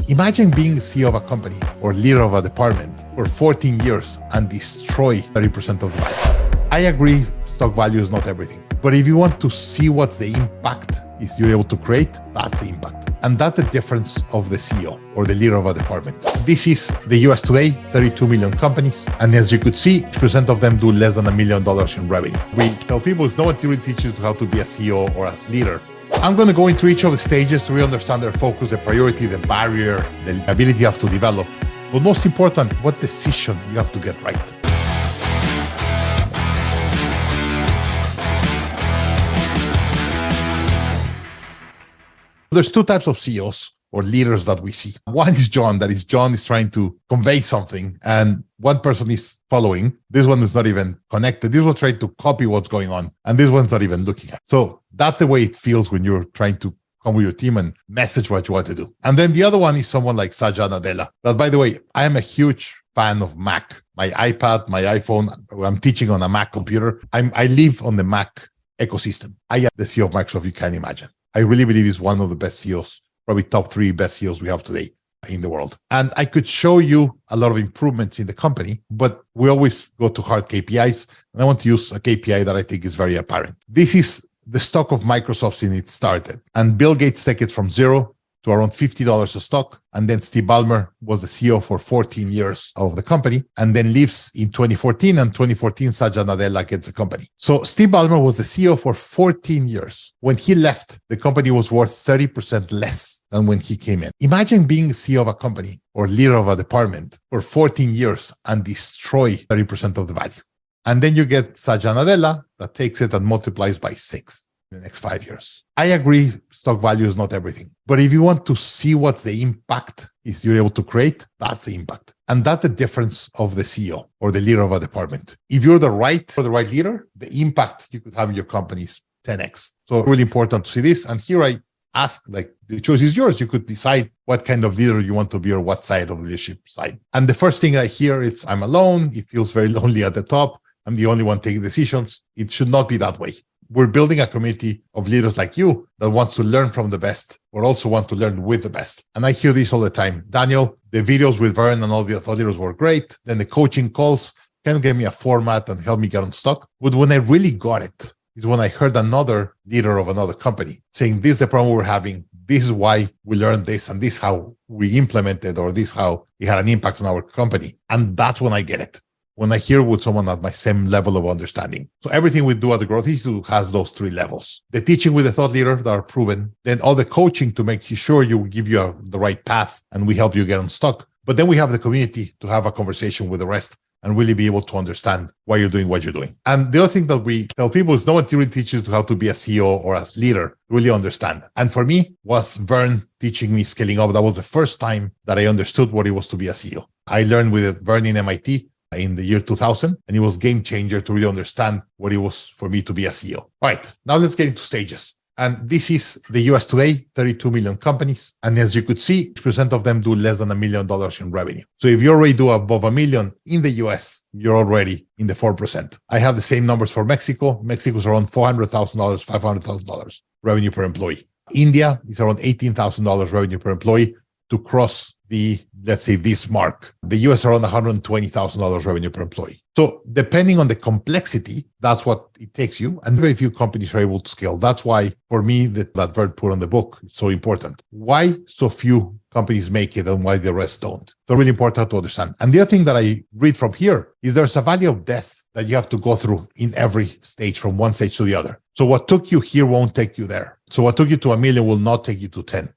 Imagine being CEO of a company or leader of a department for 14 years and destroy 30% of the value. I agree, stock value is not everything. But if you want to see what's the impact is you're able to create, that's the impact. And that's the difference of the CEO or the leader of a department. This is the US today, 32 million companies. And as you could see, 6% of them do less than $1 million in revenue. We tell people it's no one really teaches you how to be a CEO or a leader. I'm going to go into each of the stages to really understand their focus, the priority, the barrier, the ability you have to develop. But most important, what decision you have to get right. There's two types of CEOs or leaders that we see. One is John, John is trying to convey something and one person is following. This one is not even connected. This one trying to copy what's going on and this one's not even looking at. So that's the way it feels when you're trying to come with your team and message what you want to do. And then the other one is someone like Satya Nadella. That, by the way, I am a huge fan of Mac. My iPad, my iPhone, I'm teaching on a Mac computer. I live on the Mac ecosystem. I am the CEO of Microsoft, you can imagine. I really believe he's one of the best CEOs, probably top 3 best CEOs we have today in the world. And I could show you a lot of improvements in the company, but we always go to hard KPIs. And I want to use a KPI that I think is very apparent. This is the stock of Microsoft since it started. And Bill Gates took it from zero to around $50 a stock. And then Steve Ballmer was the CEO for 14 years of the company and then leaves in 2014. And 2014, Satya Nadella gets the company. So Steve Ballmer was the CEO for 14 years. When he left, the company was worth 30% less than when he came in. Imagine being CEO of a company or leader of a department for 14 years and destroy 30% of the value. And then you get Satya Nadella that takes it and multiplies by 6 in the next 5 years. I agree, stock value is not everything. But if you want to see what's the impact is you're able to create, that's the impact. And that's the difference of the CEO or the leader of a department. If you're the right leader, the impact you could have in your company is 10x. So really important to see this. And here I ask, like, the choice is yours. You could decide what kind of leader you want to be or what side of the leadership side. And the first thing I hear is I'm alone. It feels very lonely at the top. I'm the only one taking decisions. It should not be that way. We're building a community of leaders like you that wants to learn from the best, but also want to learn with the best. And I hear this all the time. Daniel, the videos with Vern and all the other leaders were great. Then the coaching calls can give me a format and help me get unstuck. But when I really got it is when I heard another leader of another company saying, this is the problem we're having. This is why we learned this, and this is how we implemented, or this is how it had an impact on our company. And that's when I get it. When I hear with someone at my same level of understanding. So everything we do at the Growth Institute has those 3 levels. The teaching with the thought leader that are proven, then all the coaching to make sure you give you the right path and we help you get unstuck. But then we have the community to have a conversation with the rest and really be able to understand why you're doing what you're doing. And the other thing that we tell people is no one really teaches you how to be a CEO or a leader, really understand. And for me, was Vern teaching me scaling up. That was the first time that I understood what it was to be a CEO. I learned with Vern in MIT in the year 2000, and it was game changer to really understand what it was for me to be a CEO. All right, now let's get into stages. And this is the US today, 32 million companies. And as you could see, 6% of them do less than $1 million in revenue. So if you already do above $1 million in the US, you're already in the 4%. I have the same numbers for Mexico. Mexico's around $400,000, $500,000 revenue per employee. India is around $18,000 revenue per employee to cross the, let's say, this mark. The US around $120,000 revenue per employee. So depending on the complexity, that's what it takes you. And very few companies are able to scale. That's why, for me, that Vern put on the book is so important. Why so few companies make it and why the rest don't? So really important to understand. And the other thing that I read from here is there's a valley of death that you have to go through in every stage, from one stage to the other. So what took you here won't take you there. So what took you to $1 million will not take you to 10.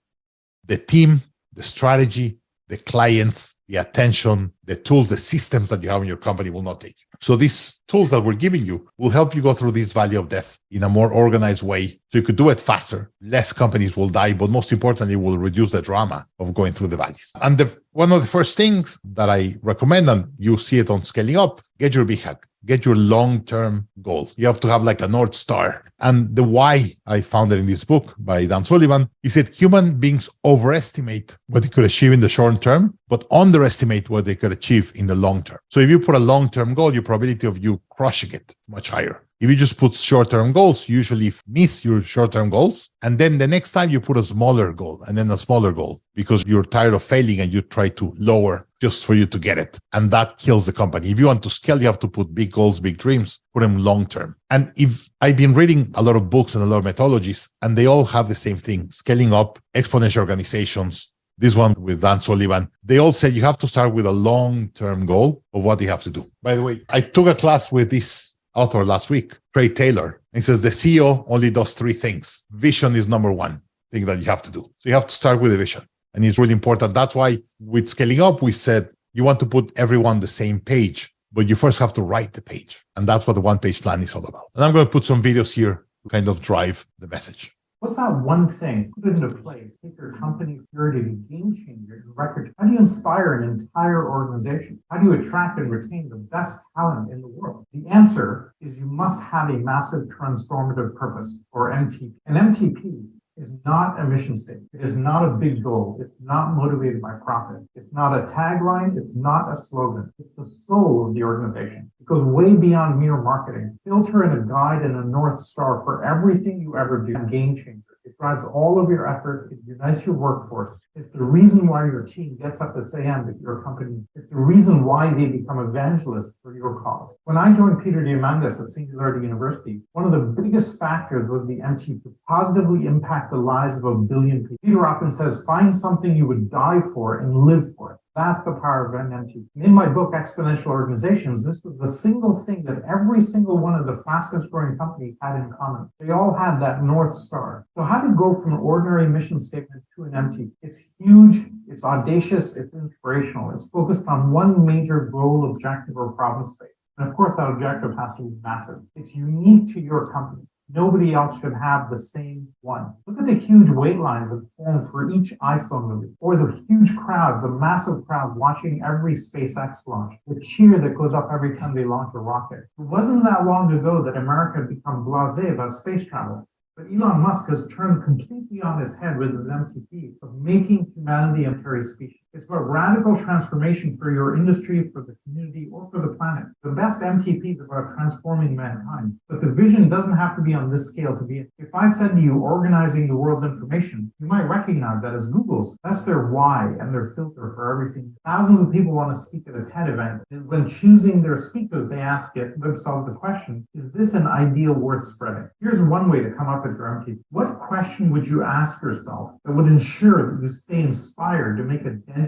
The team, the strategy, the clients, the attention, the tools, the systems that you have in your company will not take you. So these tools that we're giving you will help you go through this valley of death in a more organized way. So you could do it faster. Less companies will die, but most importantly, will reduce the drama of going through the valleys. And one of the first things that I recommend, and you see it on Scaling Up, get your BHAG. Get your long-term goal. You have to have like a North Star. And the why, I found it in this book by Dan Sullivan. He said human beings overestimate what they could achieve in the short term, but underestimate what they could achieve in the long term. So if you put a long-term goal, your probability of you crushing it much higher. If you just put short-term goals, you usually miss your short-term goals. And then the next time you put a smaller goal and then a smaller goal because you're tired of failing and you try to lower just for you to get it. And that kills the company. If you want to scale, you have to put big goals, big dreams, put them long-term. And if I've been reading a lot of books and a lot of methodologies, and they all have the same thing, scaling up exponential organizations. This one with Dan Sullivan, they all said you have to start with a long-term goal of what you have to do. By the way, I took a class with this author last week, Trey Taylor. He says the CEO only does 3 things. Vision is number one thing that you have to do. So you have to start with a vision. And it's really important. That's why with scaling up, we said you want to put everyone on the same page, but you first have to write the page. And that's what the one-page plan is all about. And I'm going to put some videos here to kind of drive the message. What's that one thing? Put it into place. Take your company purity to game changer in record. How do you inspire an entire organization? How do you attract and retain the best talent in the world? The answer is you must have a massive transformative purpose, or MTP. An MTP is not a mission statement. It is not a big goal. It's not motivated by profit. It's not a tagline. It's not a slogan. It's the soul of the organization. It goes way beyond mere marketing. Filter and a guide and a North Star for everything you ever do. A game changer. It drives all of your effort. It unites your workforce. It's the reason why your team gets up at 6 a.m. at your company. It's the reason why they become evangelists for your cause. When I joined Peter Diamandis at Singularity University, one of the biggest factors was the MTP to positively impact the lives of 1 billion people. Peter often says, find something you would die for and live for it. That's the power of an MTP. In my book, Exponential Organizations, this was the single thing that every single one of the fastest growing companies had in common. They all had that North Star. So how to go from an ordinary mission statement to an MTP? It's huge, it's audacious, it's inspirational. It's focused on one major goal, objective, or problem space. And of course, that objective has to be massive. It's unique to your company. Nobody else should have the same one. Look at the huge wait lines that form for each iPhone release, or the huge crowds, the massive crowds watching every SpaceX launch, the cheer that goes up every time they launch a rocket. It wasn't that long ago that America had become blasé about space travel. But Elon Musk has turned completely on his head with his MTP of making humanity a planetary species. It's about radical transformation for your industry, for the community, or for the planet. The best MTP is about transforming mankind. But the vision doesn't have to be on this scale to be it. If I said to you, organizing the world's information, you might recognize that as Google's. That's their why and their filter for everything. Thousands of people want to speak at a TED event. And when choosing their speakers, they ask themselves the question, is this an ideal worth spreading? Here's one way to come up with your MTP. What question would you ask yourself that would ensure that you stay inspired to make a dent?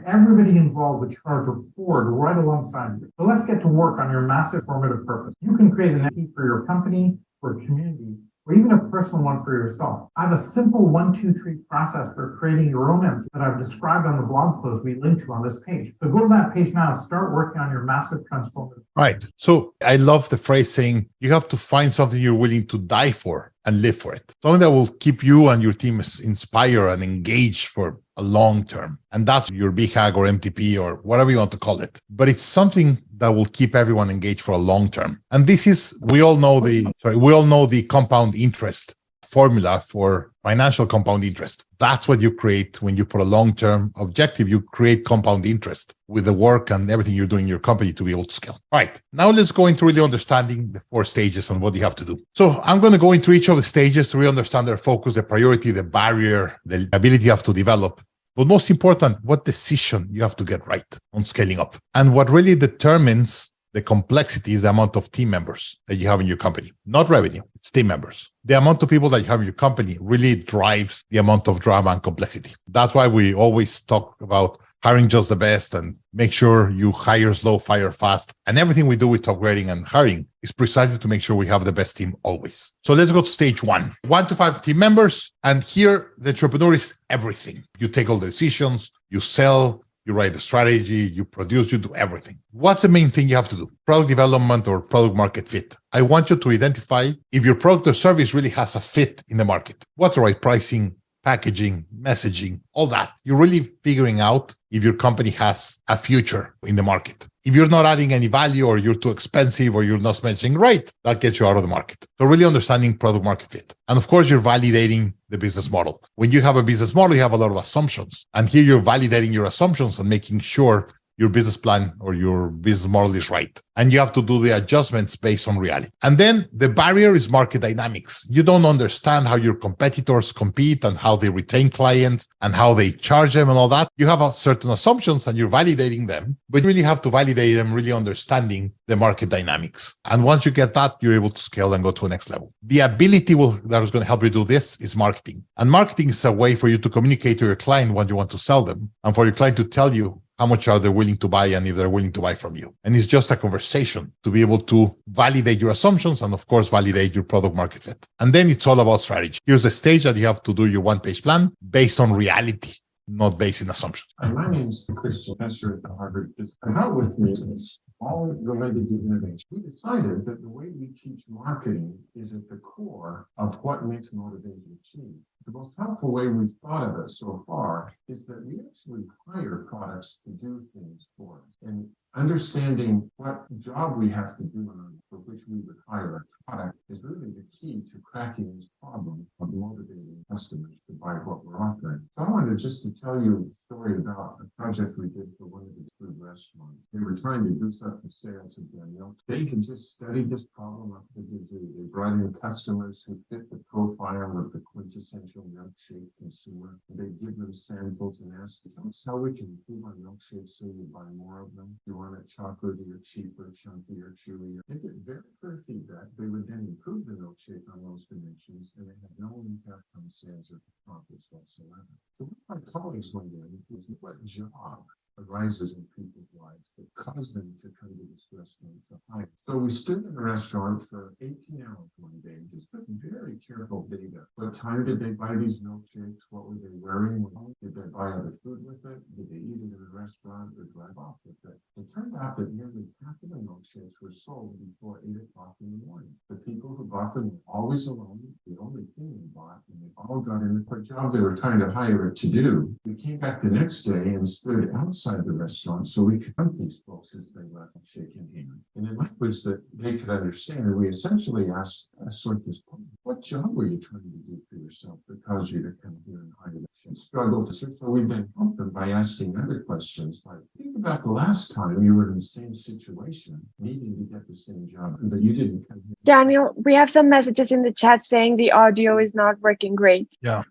Everybody involved would charge a forward right alongside you. So let's get to work on your massive formative purpose. You can create an MTP for your company, for a community, or even a personal one for yourself. I have a simple 1, 2, 3 process for creating your own MTP that I've described on the blog post we linked to on this page. So go to that page now and start working on your massive transformative. Right. So I love the phrase saying you have to find something you're willing to die for and live for it. Something that will keep you and your team inspired and engaged for a long term. And that's your big hack or MTP or whatever you want to call it. But it's something that will keep everyone engaged for a long term. And this is, we all know the compound interest formula for financial compound interest. That's what you create when you put a long-term objective. You create compound interest with the work and everything you're doing in your company to be able to scale. All right. Now let's go into really understanding the 4 stages and what you have to do. So I'm going to go into each of the stages to really understand their focus, the priority, the barrier, the ability you have to develop. But most important, what decision you have to get right on scaling up. And what really determines the complexity is the amount of team members that you have in your company, not revenue, it's team members. The amount of people that you have in your company really drives the amount of drama and complexity. That's why we always talk about hiring just the best and make sure you hire slow, fire fast. And everything we do with top grading and hiring is precisely to make sure we have the best team always. So let's go to stage 1, 1 to 5 team members. And here the entrepreneur is everything. You take all the decisions, you sell, you write the strategy, you produce, you do everything. What's the main thing you have to do? Product development or product market fit. I want you to identify if your product or service really has a fit in the market. What's the right pricing, packaging, messaging, all that. You're really figuring out if your company has a future in the market. If you're not adding any value or you're too expensive or you're not spending right, that gets you out of the market. So really understanding product market fit. And of course, you're validating the business model. When you have a business model, you have a lot of assumptions. And here you're validating your assumptions and making sure your business plan or your business model is right. And you have to do the adjustments based on reality. And then the barrier is market dynamics. You don't understand how your competitors compete and how they retain clients and how they charge them and all that. You have certain assumptions and you're validating them, but you really have to validate them, really understanding the market dynamics. And once you get that, you're able to scale and go to a next level. The ability that is going to help you do this is marketing. And marketing is a way for you to communicate to your client what you want to sell them and for your client to tell you how much are they willing to buy and if they're willing to buy from you. And it's just a conversation to be able to validate your assumptions and, of course, validate your product market fit. And then it's all about strategy. Here's the stage that you have to do your one-page plan based on reality, not based in assumptions. My name is Chris, professor at the Harvard Business. And out with me is all related to innovation. We decided that the way we teach marketing is at the core of what makes motivation achieve. The most helpful way we've thought of it so far is that we actually hire products to do things for us. And understanding what job we have to do for which we would hire a product is really the key to cracking this problem of motivating customers to buy what we're offering. So I wanted just to tell you a story about a project we did for one of the food restaurants. They were trying to boost up the sales of their milk. They had just studied this problem up to the zoo. They brought in customers who fit the profile of the quintessential milkshake consumer. And they give them samples and ask, tell us how we can improve our milkshakes so you buy more of them. You want it chocolatey or cheaper, chunkier, chewier. They get very clear feedback. They would then improve the milkshake on those dimensions, and they had no impact on sales or profits whatsoever. So my colleagues one day was, what job arises in people's lives that cause them to come to this restaurant to hire? So we stood in the restaurant for 18 hours one day and just put very careful data. What time did they buy these milkshakes? What were they wearing? Did they buy other food with it? Did they eat it in a restaurant or drive off with it? It turned out that nearly half of the milkshakes were sold before 8 o'clock in the morning. The people who bought them were always alone, the only thing they bought, and they all got in the job they were trying to hire it to do. We came back the next day and stood outside the restaurant so we could help these folks as they left shake in hand. And in language that they could understand, we essentially asked sort this point, what job were you trying to do for yourself that caused you to come here and hire and struggle to search? So we then helped them by asking other questions like, think about the last time you were in the same situation, needing to get the same job, but you didn't come here. Daniel, we have some messages in the chat saying the audio is not working great. Yeah.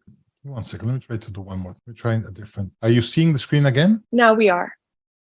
1 second. Let me try to do one more. We're trying a different. Are you seeing the screen again? Now we are.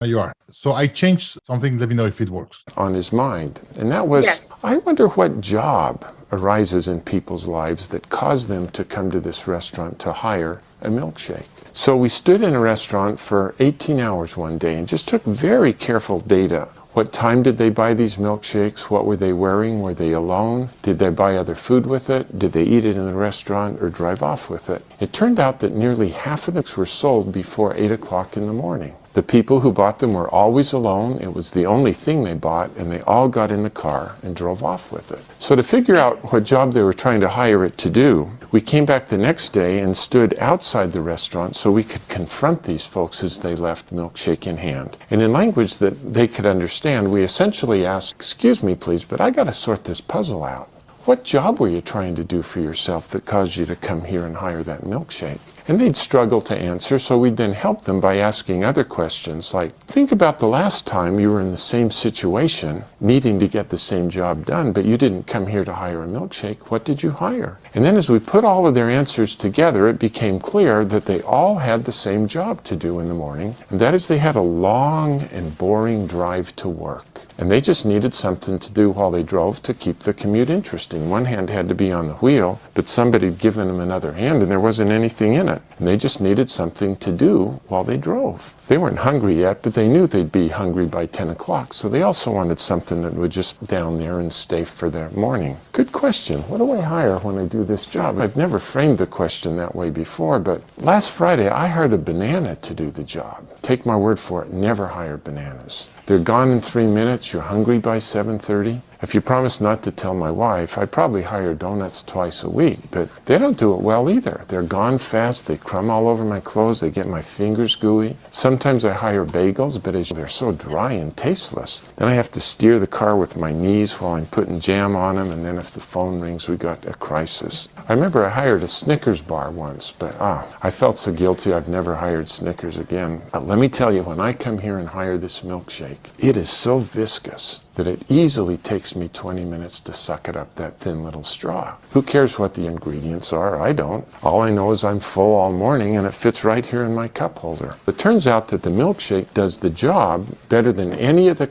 You are. So I changed something. Let me know if it works. On his mind. And that was, yes. I wonder what job arises in people's lives that cause them to come to this restaurant to hire a milkshake. So we stood in a restaurant for 18 hours one day and just took very careful data. What time did they buy these milkshakes? What were they wearing? Were they alone? Did they buy other food with it? Did they eat it in the restaurant or drive off with it? It turned out that nearly half of them were sold before 8 o'clock in the morning. The people who bought them were always alone. It was the only thing they bought, and they all got in the car and drove off with it. So to figure out what job they were trying to hire it to do, we came back the next day and stood outside the restaurant so we could confront these folks as they left, milkshake in hand. And in language that they could understand, we essentially asked, excuse me, please, but I got to sort this puzzle out. What job were you trying to do for yourself that caused you to come here and hire that milkshake? And they'd struggle to answer, so we'd then help them by asking other questions like, think about the last time you were in the same situation, needing to get the same job done, but you didn't come here to hire a milkshake. What did you hire? And then as we put all of their answers together, it became clear that they all had the same job to do in the morning, and that is they had a long and boring drive to work. And they just needed something to do while they drove to keep the commute interesting. One hand had to be on the wheel, but somebody had given them another hand and there wasn't anything in it. And they just needed something to do while they drove. They weren't hungry yet, but they knew they'd be hungry by 10 o'clock. So they also wanted something that would just down there and stay for their morning. Good question. What do I hire when I do this job? I've never framed the question that way before, but last Friday I hired a banana to do the job. Take my word for it, never hire bananas. They're gone in 3 minutes. You're hungry by 7:30. If you promise not to tell my wife, I probably hire donuts twice a week, but they don't do it well either. They're gone fast, they crumb all over my clothes, they get my fingers gooey. Sometimes I hire bagels, but they're so dry and tasteless. Then I have to steer the car with my knees while I'm putting jam on them, and then if the phone rings, we got a crisis. I remember I hired a Snickers bar once, but I felt so guilty I've never hired Snickers again. Let me tell you, when I come here and hire this milkshake, it is so viscous that it easily takes me 20 minutes to suck it up that thin little straw. Who cares what the ingredients are? I don't. All I know is I'm full all morning and it fits right here in my cup holder. It turns out that the milkshake does the job better than any of the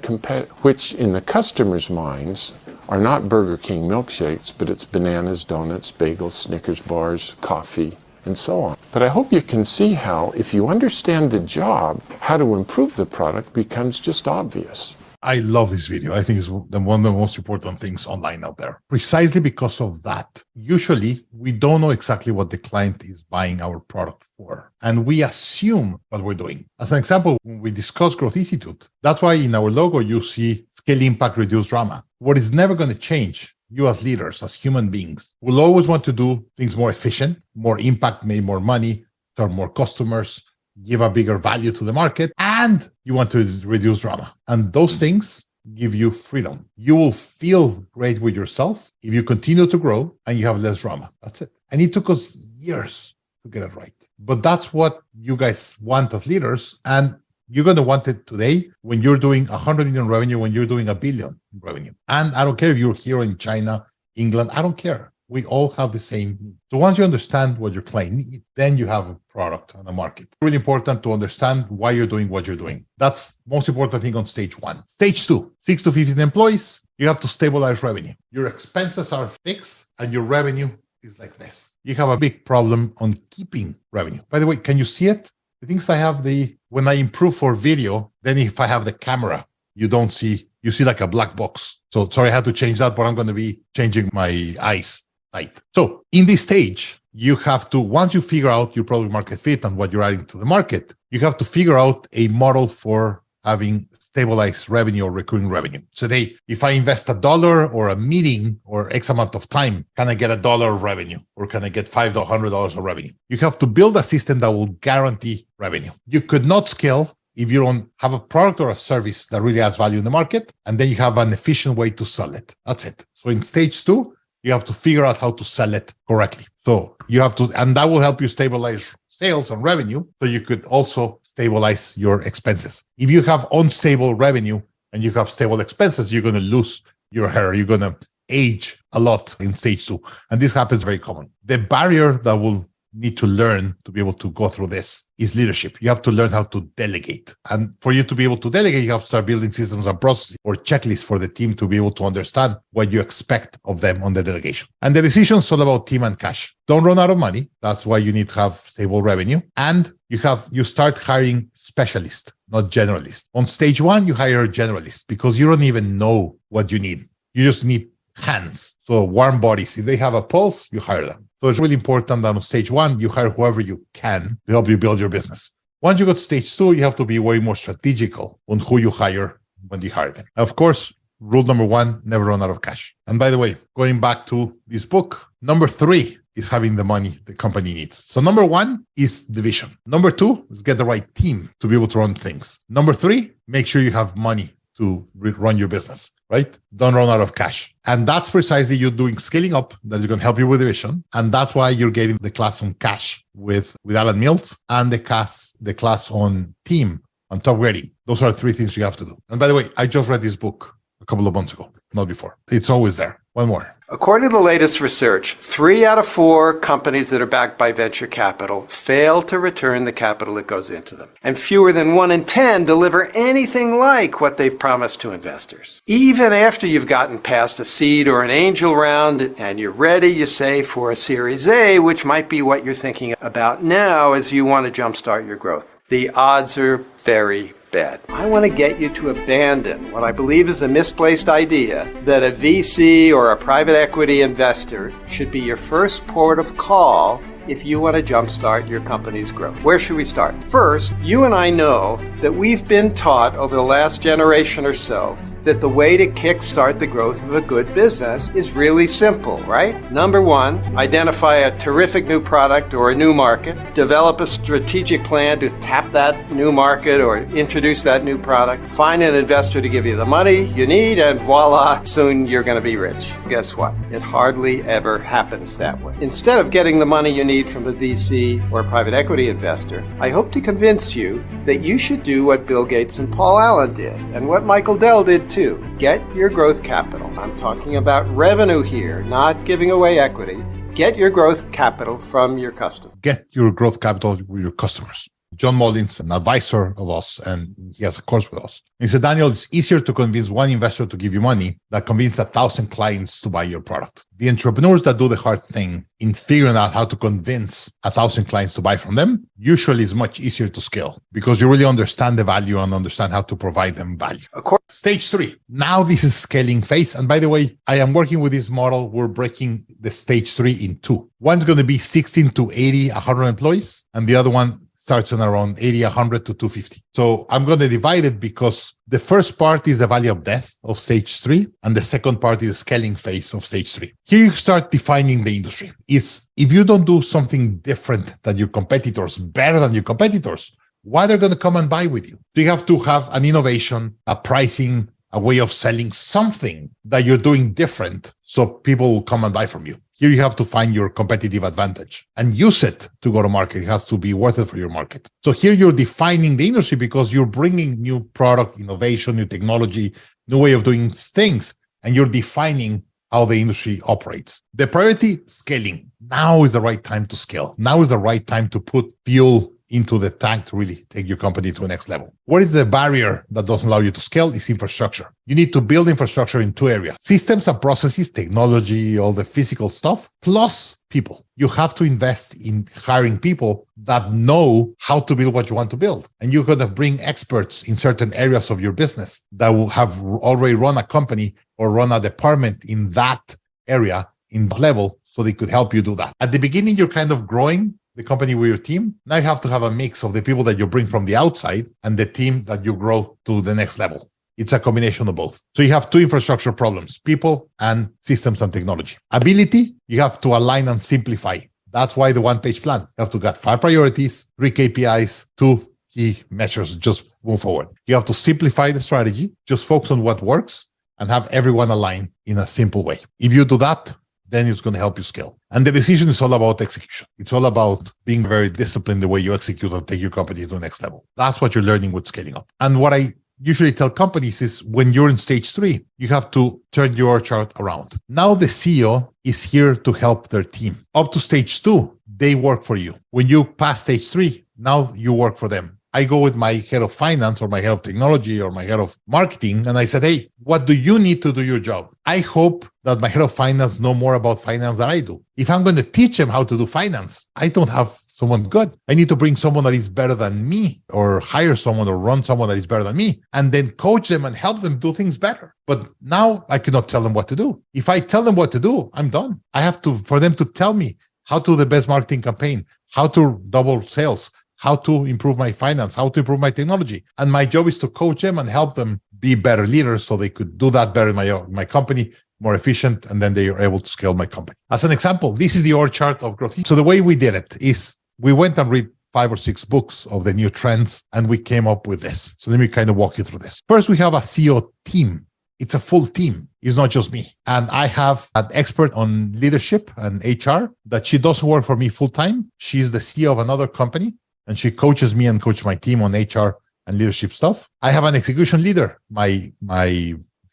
which in the customer's minds are not Burger King milkshakes, but it's bananas, donuts, bagels, Snickers bars, coffee, and so on. But I hope you can see how, if you understand the job, how to improve the product becomes just obvious. I love this video. I think it's one of the most important things online out there. Precisely because of that. Usually, we don't know exactly what the client is buying our product for. And we assume what we're doing. As an example, when we discuss Growth Institute, that's why in our logo, you see scale, impact, reduce drama. What is never going to change, you as leaders, as human beings, will always want to do things more efficient, more impact, make more money, serve more customers, give a bigger value to the market, and you want to reduce drama. And those things give you freedom. You will feel great with yourself if you continue to grow and you have less drama. That's it. And it took us years to get it right. But that's what you guys want as leaders. And you're going to want it today when you're doing 100 million revenue, when you're doing $1 billion revenue. And I don't care if you're here in China, England, I don't care. We all have the same need. So once you understand what your client needs, then you have a product on the market. It's really important to understand why you're doing what you're doing. That's most important thing on stage 1. Stage 2, 6 to 15 employees, you have to stabilize revenue. Your expenses are fixed and your revenue is like this. You have a big problem on keeping revenue. By the way, can you see it? The things I have when I improve for video, then if I have the camera, you don't see, you see like a black box. So sorry, I had to change that, but I'm going to be changing my eyes. Right. So in this stage, you have to, once you figure out your product market fit and what you're adding to the market, you have to figure out a model for having stabilized revenue or recurring revenue. So if I invest $1 or a meeting or X amount of time, can I get $1 of revenue or can I get $5 to $100 of revenue? You have to build a system that will guarantee revenue. You could not scale if you don't have a product or a service that really adds value in the market, and then you have an efficient way to sell it. That's it. So in stage 2, you have to figure out how to sell it correctly. So you have to, and that will help you stabilize sales and revenue. So you could also stabilize your expenses. If you have unstable revenue and you have stable expenses, you're going to lose your hair. You're going to age a lot in stage 2. And this happens very common. The barrier that will need to learn to be able to go through this is leadership. You have to learn how to delegate. And for you to be able to delegate, you have to start building systems and processes or checklists for the team to be able to understand what you expect of them on the delegation. And the decision is all about team and cash. Don't run out of money. That's why you need to have stable revenue. And you start hiring specialists, not generalists. On stage 1, you hire a generalist because you don't even know what you need. You just need hands. So warm bodies. If they have a pulse, you hire them. So it's really important that on stage 1, you hire whoever you can to help you build your business. Once you go to stage 2, you have to be way more strategical on who you hire when you hire them. Of course, rule number 1, never run out of cash. And by the way, going back to this book, number 3 is having the money the company needs. So number 1 is the vision. Number 2 is get the right team to be able to run things. Number 3, make sure you have money to run your business, right? Don't run out of cash. And that's precisely you're doing scaling up that is going to help you with the vision. And that's why you're getting the class on cash with Alan Mills and the class on team, on top grading. Those are 3 things you have to do. And by the way, I just read this book a couple of months ago, not before. It's always there. One more. According to the latest research, 3 out of 4 companies that are backed by venture capital fail to return the capital that goes into them. And fewer than 1 in 10 deliver anything like what they've promised to investors. Even after you've gotten past a seed or an angel round and you're ready, you say, for a Series A, which might be what you're thinking about now as you want to jumpstart your growth. The odds are very bad. I want to get you to abandon what I believe is a misplaced idea that a VC or a private equity investor should be your first port of call if you want to jumpstart your company's growth. Where should we start? First, you and I know that we've been taught over the last generation or so that the way to kickstart the growth of a good business is really simple, right? Number one, identify a terrific new product or a new market, develop a strategic plan to tap that new market or introduce that new product, find an investor to give you the money you need, and voila, soon you're going to be rich. Guess what? It hardly ever happens that way. Instead of getting the money you need from a VC or private equity investor, I hope to convince you that you should do what Bill Gates and Paul Allen did, and what Michael Dell did too. Get your growth capital. I'm talking about revenue here, not giving away equity. Get your growth capital from your customers. Get your growth capital with your customers. John Mullins, an advisor of us, and he has a course with us. He said, Daniel, it's easier to convince one investor to give you money than convince 1,000 clients to buy your product. The entrepreneurs that do the hard thing in figuring out how to convince 1,000 clients to buy from them usually is much easier to scale because you really understand the value and understand how to provide them value. Of course. Stage 3. Now this is scaling phase. And by the way, I am working with this model. We're breaking the stage 3 in 2. One's going to be 16 to 80, 100 employees, and the other one starts on around 80, 100 to 250. So I'm going to divide it because the first part is the valley of death of stage 3, and the second part is the scaling phase of stage 3. Here you start defining the industry. If you don't do something different than your competitors, better than your competitors, why they're going to come and buy with you? So you have to have an innovation, a pricing, a way of selling something that you're doing different so people will come and buy from you. Here you have to find your competitive advantage and use it to go to market. It has to be worth it for your market. So here you're defining the industry because you're bringing new product, innovation, new technology, new way of doing things, and you're defining how the industry operates. The priority, scaling. Now is the right time to scale. Now is the right time to put fuel into the tank to really take your company to the next level. What is the barrier that doesn't allow you to scale? Is infrastructure. You need to build infrastructure in 2 areas: systems and processes, technology, all the physical stuff, plus people. You have to invest in hiring people that know how to build what you want to build. And you're going to bring experts in certain areas of your business that will have already run a company or run a department in that area, in that level, so they could help you do that. At the beginning, you're kind of growing the company with your team. Now you have to have a mix of the people that you bring from the outside and the team that you grow to the next level. It's a combination of both. So you have 2 infrastructure problems: people and systems and technology. Ability, you have to align and simplify. That's why the 1-page plan. You have to get 5 priorities, 3 KPIs, 2 key measures, just move forward. You have to simplify the strategy, just focus on what works, and have everyone align in a simple way. If you do that, then it's going to help you scale. And the decision is all about execution. It's all about being very disciplined the way you execute and take your company to the next level. That's what you're learning with scaling up. And what I usually tell companies is when you're in stage 3, you have to turn your chart around. Now the CEO is here to help their team. Up to stage 2, they work for you. When you pass stage 3, now you work for them. I go with my head of finance or my head of technology or my head of marketing, and I said, hey, what do you need to do your job? I hope that my head of finance know more about finance than I do. If I'm going to teach them how to do finance, I don't have someone good. I need to bring someone that is better than me, or hire someone or run someone that is better than me, and then coach them and help them do things better. But now I cannot tell them what to do. If I tell them what to do, I'm done. I have to, for them to tell me how to do the best marketing campaign, how to double sales, how to improve my finance, how to improve my technology. And my job is to coach them and help them be better leaders so they could do that better in my company, more efficient, and then they are able to scale my company. As an example, this is the org chart of growth. So the way we did it is we went and read 5 or 6 books of the new trends, and we came up with this. So let me kind of walk you through this. First, we have a CEO team. It's a full team. It's not just me. And I have an expert on leadership and HR that she doesn't work for me full time. She's the CEO of another company, and she coaches me and coaches my team on HR and leadership stuff. I have an execution leader, my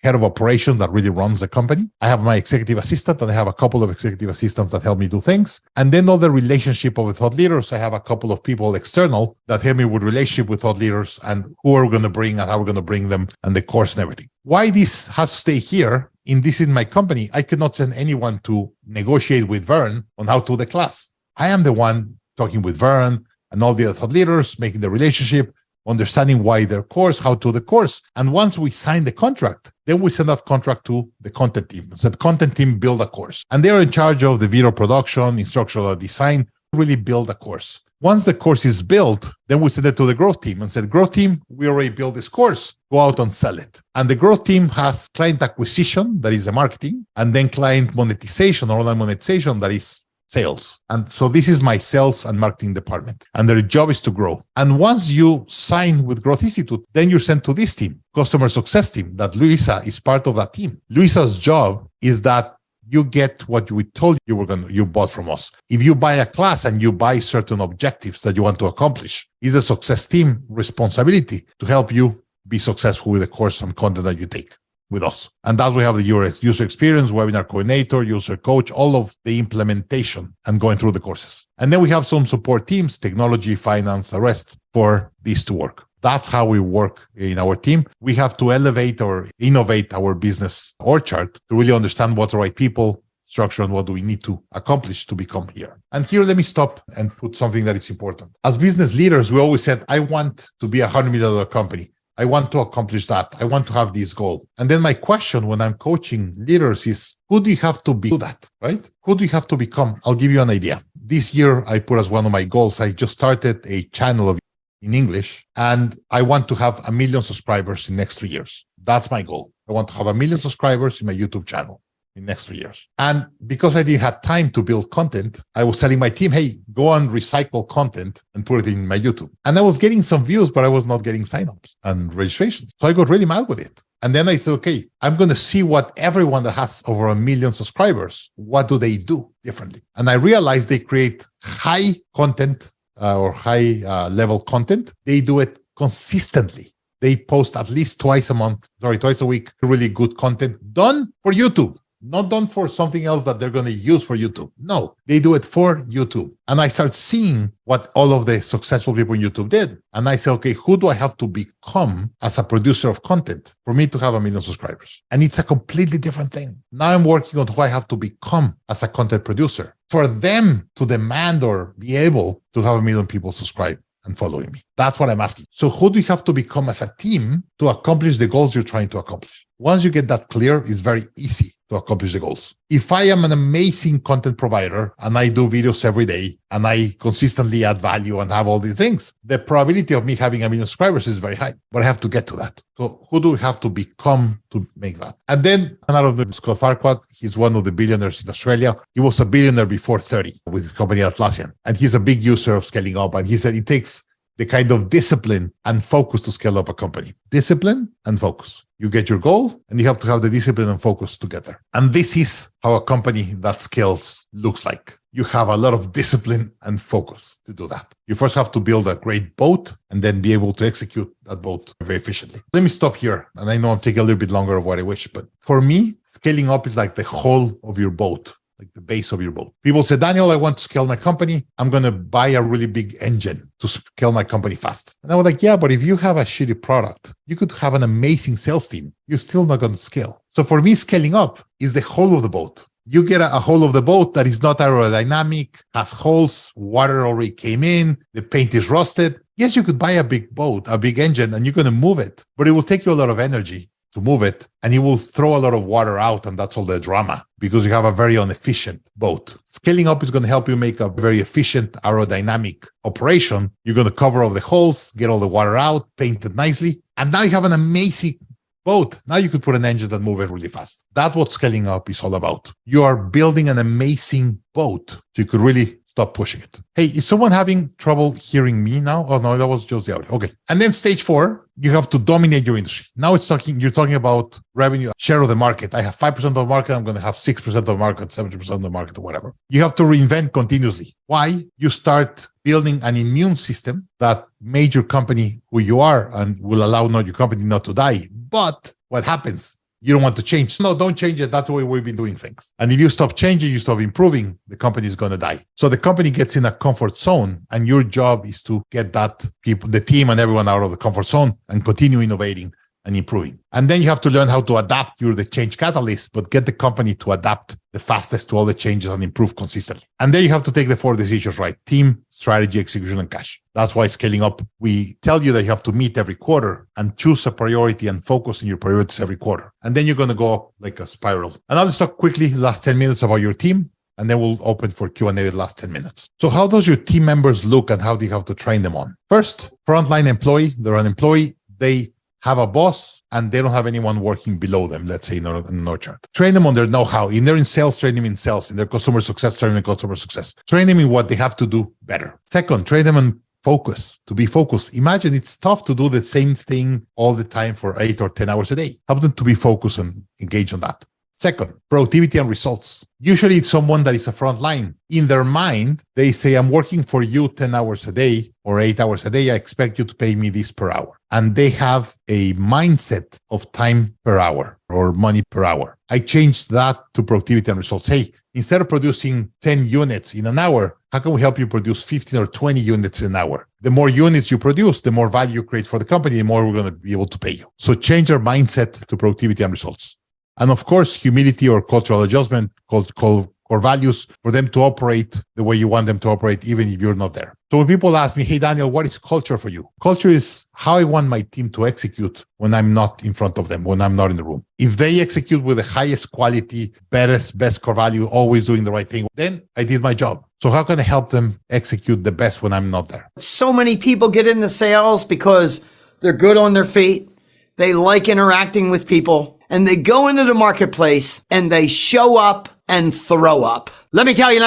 head of operations that really runs the company. I have my executive assistant, and I have a couple of executive assistants that help me do things. And then all the relationship of the thought leaders, I have a couple of people external that help me with relationship with thought leaders and who are going to bring and how we're going to bring them and the course and everything. Why this has to stay here in my company, I could not send anyone to negotiate with Vern on how to do the class. I am the one talking with Vern and all the other thought leaders, making the relationship, understanding why their course, how to the course. And once we sign the contract, then we send that contract to the content team. So the content team build a course. And they're in charge of the video production, instructional design, really build a course. Once the course is built, then we send it to the growth team and said, growth team, we already built this course. Go out and sell it. And the growth team has client acquisition, that is the marketing, and then client monetization or online monetization, that is sales. And so this is my sales and marketing department. And their job is to grow. And once you sign with Growth Institute, then you're sent to this team, customer success team, that Luisa is part of that team. Luisa's job is that you get what we told you bought from us. If you buy a class and you buy certain objectives that you want to accomplish, it's a success team responsibility to help you be successful with the course and content that you take with us. And that we have the user experience, webinar coordinator, user coach, all of the implementation and going through the courses. And then we have some support teams, technology, finance, the rest for this to work. That's how we work in our team. We have to elevate or innovate our business org chart to really understand what's the right people, structure, and what do we need to accomplish to become here. And here, let me stop and put something that is important. As business leaders, we always said, I want to be $100 million company. I want to accomplish that. I want to have this goal. And then my question when I'm coaching leaders is, who do you have to be that, right? Who do you have to become? I'll give you an idea. This year, I put as one of my goals, I just started a channel in English, and I want to have 1 million subscribers in the next 3 years. That's my goal. I want to have 1 million subscribers in my YouTube channel in the next 3 years. And because I didn't have time to build content, I was telling my team, hey, go and recycle content and put it in my YouTube. And I was getting some views, but I was not getting signups and registrations. So I got really mad with it. And then I said, okay, I'm going to see what everyone that has over 1 million subscribers, what do they do differently? And I realized they create high content or high level content. They do it consistently. They post at least twice a week, really good content done for YouTube, not done for something else that they're going to use for YouTube. No, they do it for YouTube. And I start seeing what all of the successful people in YouTube did. And I say, okay, who do I have to become as a producer of content for me to have 1 million subscribers? And it's a completely different thing. Now I'm working on who I have to become as a content producer for them to demand or be able to have 1 million people subscribe and following me. That's what I'm asking. So who do you have to become as a team to accomplish the goals you're trying to accomplish? Once you get that clear, it's very easy to accomplish the goals. If I am an amazing content provider and I do videos every day and I consistently add value and have all these things, the probability of me having 1 million subscribers is very high, but I have to get to that. So who do we have to become to make that? And then another of them is Scott Farquhar. He's one of the billionaires in Australia. He was a billionaire before 30 with his company Atlassian. And he's a big user of scaling up. And he said it takes the kind of discipline and focus to scale up a company. Discipline and focus. You get your goal and you have to have the discipline and focus together. And this is how a company that scales looks like. You have a lot of discipline and focus to do that. You first have to build a great boat and then be able to execute that boat very efficiently. Let me stop here. And I know I'm taking a little bit longer of what I wish, but for me, scaling up is like the whole of your boat, like the base of your boat. People say, Daniel, I want to scale my company. I'm going to buy a really big engine to scale my company fast. And I was like, yeah, but if you have a shitty product, you could have an amazing sales team. You're still not going to scale. So for me, scaling up is the whole of the boat. You get a whole of the boat that is not aerodynamic, has holes, water already came in, the paint is rusted. Yes, you could buy a big boat, a big engine, and you're going to move it, but it will take you a lot of energy to move it, and you will throw a lot of water out, and that's all the drama because you have a very inefficient boat. Scaling up is going to help you make a very efficient aerodynamic operation. You're going to cover all the holes, get all the water out, paint it nicely, and now you have an amazing boat. Now you could put an engine that moves it really fast. That's what scaling up is all about. You are building an amazing boat, so you could really stop pushing it. Hey, is someone having trouble hearing me now? Oh no, that was just the audio. Okay. And then stage 4, you have to dominate your industry. Now you're talking about revenue, share of the market. I have 5% of the market. I'm going to have 6% of the market, 70% of the market, or whatever. You have to reinvent continuously. Why? You start building an immune system that made your company who you are and will allow not your company not to die. But what happens? You don't want to change. No, don't change it. That's the way we've been doing things. And if you stop changing, you stop improving, the company is going to die. So the company gets in a comfort zone, and your job is to get that people, the team and everyone out of the comfort zone and continue innovating and improving. And then you have to learn how to adapt. You're the change catalyst, but get the company to adapt the fastest to all the changes and improve consistently. And then you have to take the 4 decisions, right? Team, strategy, execution, and cash. That's why scaling up, we tell you that you have to meet every quarter and choose a priority and focus on your priorities every quarter. And then you're going to go up like a spiral. And I'll just talk quickly, last 10 minutes about your team. and then we'll open for Q&A the last 10 minutes. So how does your team members look and how do you have to train them on? First, frontline employee, they're an employee, they have a boss and they don't have anyone working below them, let's say in an orchard. Train them on their know-how. If they're in sales, train them in sales. In their customer success, train them in customer success. Train them in what they have to do better. Second, train them on focus, to be focused. Imagine it's tough to do the same thing all the time for 8 or 10 hours a day. Help them to be focused and engage on that. Second, productivity and results. Usually it's someone that is a front line. In their mind, they say, I'm working for you 10 hours a day or 8 hours a day. I expect you to pay me this per hour. And they have a mindset of time per hour or money per hour. I changed that to productivity and results. Hey, instead of producing 10 units in an hour, how can we help you produce 15 or 20 units in an hour? The more units you produce, the more value you create for the company, the more we're going to be able to pay you. So change our mindset to productivity and results. And of course, humility or cultural adjustment, core values for them to operate the way you want them to operate, even if you're not there. So when people ask me, hey, Daniel, what is culture for you? Culture is how I want my team to execute when I'm not in front of them, when I'm not in the room. If they execute with the highest quality, best core value, always doing the right thing, then I did my job. So how can I help them execute the best when I'm not there? So many people get into sales because they're good on their feet. They like interacting with people. And they go into the marketplace and they show up and throw up. Let me tell you.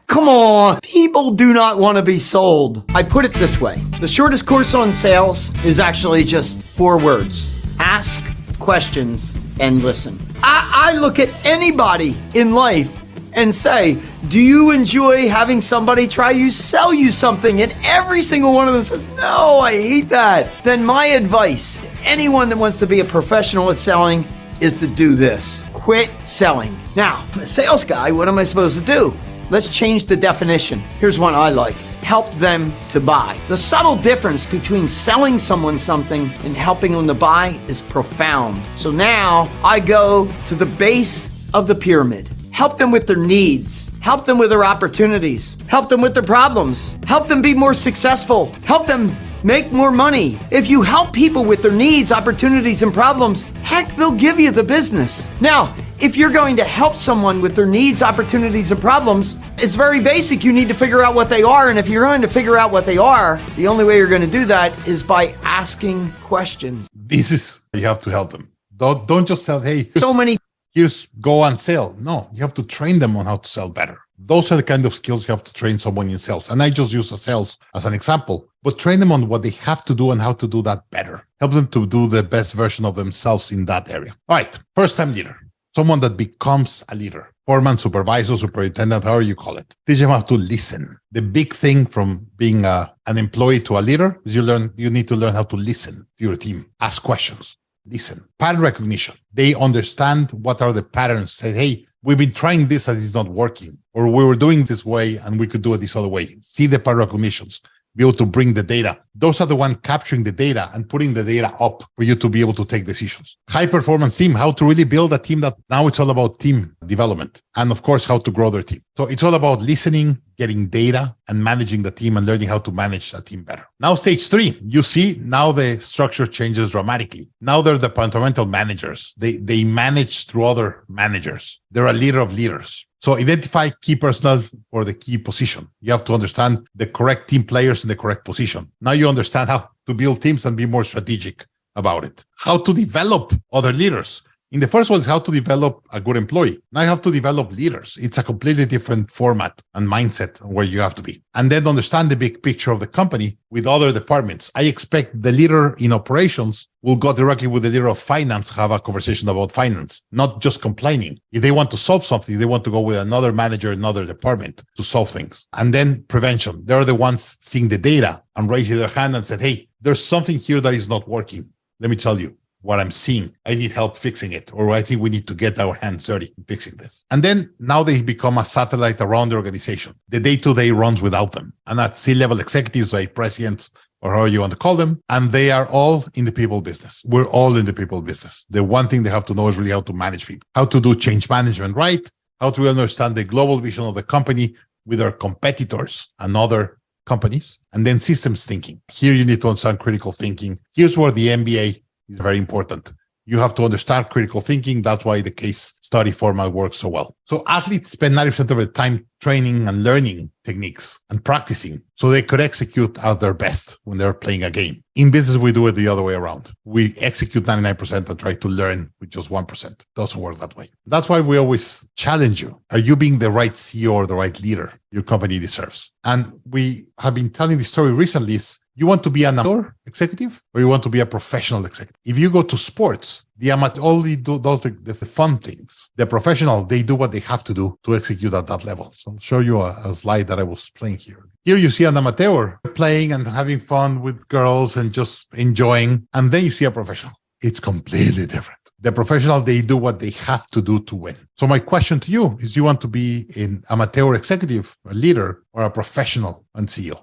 Come on. People do not want to be sold. I put it this way. The shortest course on sales is actually just 4 words. Ask questions and listen. I look at anybody in life and say, do you enjoy having somebody sell you something? And every single one of them says, no, I hate that. Then my advice, anyone that wants to be a professional at selling, is to do this. Quit selling. Now, I'm a sales guy, what am I supposed to do? Let's change the definition. Here's one I like. Help them to buy. The subtle difference between selling someone something and helping them to buy is profound. So now I go to the base of the pyramid. Help them with their needs. Help them with their opportunities. Help them with their problems. Help them be more successful. Help them make more money. If you help people with their needs, opportunities, and problems, heck, they'll give you the business. Now, if you're going to help someone with their needs, opportunities, and problems, it's very basic. You need to figure out what they are. And if you're going to figure out what they are, the only way you're going to do that is by asking questions. This is, you have to help them. Don't just say, hey, so many. Here's go and sell. No, you have to train them on how to sell better. Those are the kind of skills you have to train someone in sales. And I just use sales as an example, but train them on what they have to do and how to do that better. Help them to do the best version of themselves in that area. All right, first-time leader, someone that becomes a leader, foreman, supervisor, superintendent, however you call it. Teach them how to listen. The big thing from being an employee to a leader is you need to learn how to listen to your team, ask questions. Listen, pattern recognition. They understand what are the patterns. Say, hey, we've been trying this and it's not working, or we were doing this way and we could do it this other way. See the pattern recognitions. Be able to bring the data. Those are the ones capturing the data and putting the data up for you to be able to take decisions. High performance team, how to really build a team that now it's all about team development. And of course, how to grow their team. So it's all about listening, getting data and managing the team and learning how to manage a team better. Now, stage 3, you see now the structure changes dramatically. Now they're departmental managers. They manage through other managers. They're a leader of leaders. So identify key personnel for the key position. You have to understand the correct team players in the correct position. Now you understand how to build teams and be more strategic about it. How to develop other leaders. In the first one is how to develop a good employee. Now you have to develop leaders. It's a completely different format and mindset where you have to be. And then understand the big picture of the company with other departments. I expect the leader in operations will go directly with the leader of finance, have a conversation about finance, not just complaining. If they want to solve something, they want to go with another manager, another department to solve things. And then prevention. They're the ones seeing the data and raising their hand and said, hey, there's something here that is not working. Let me tell you what I'm seeing. I need help fixing it, or I think we need to get our hands dirty in fixing this. And then now they become a satellite around the organization. The day-to-day runs without them. And that's C-level executives, like presidents, or however you want to call them. And they are all in the people business. We're all in the people business. The one thing they have to know is really how to manage people, how to do change management right, how to understand the global vision of the company with our competitors and other companies, and then systems thinking. Here you need to understand critical thinking. Here's where the MBA is very important. You have to understand critical thinking. That's why the case study format works so well. So athletes spend 90% of their time training and learning techniques and practicing so they could execute at their best when they're playing a game. In business, we do it the other way around. We execute 99% and try to learn with just 1%. Doesn't work that way. That's why we always challenge you. Are you being the right CEO or the right leader your company deserves? And we have been telling the story recently is, you want to be an amateur executive or you want to be a professional executive? If you go to sports, the amateur only does the fun things. The professional, they do what they have to do to execute at that level. So I'll show you a slide that I was playing here. Here you see an amateur playing and having fun with girls and just enjoying. And then you see a professional. It's completely different. The professional, they do what they have to do to win. So my question to you is, you want to be an amateur executive, a leader, or a professional and CEO?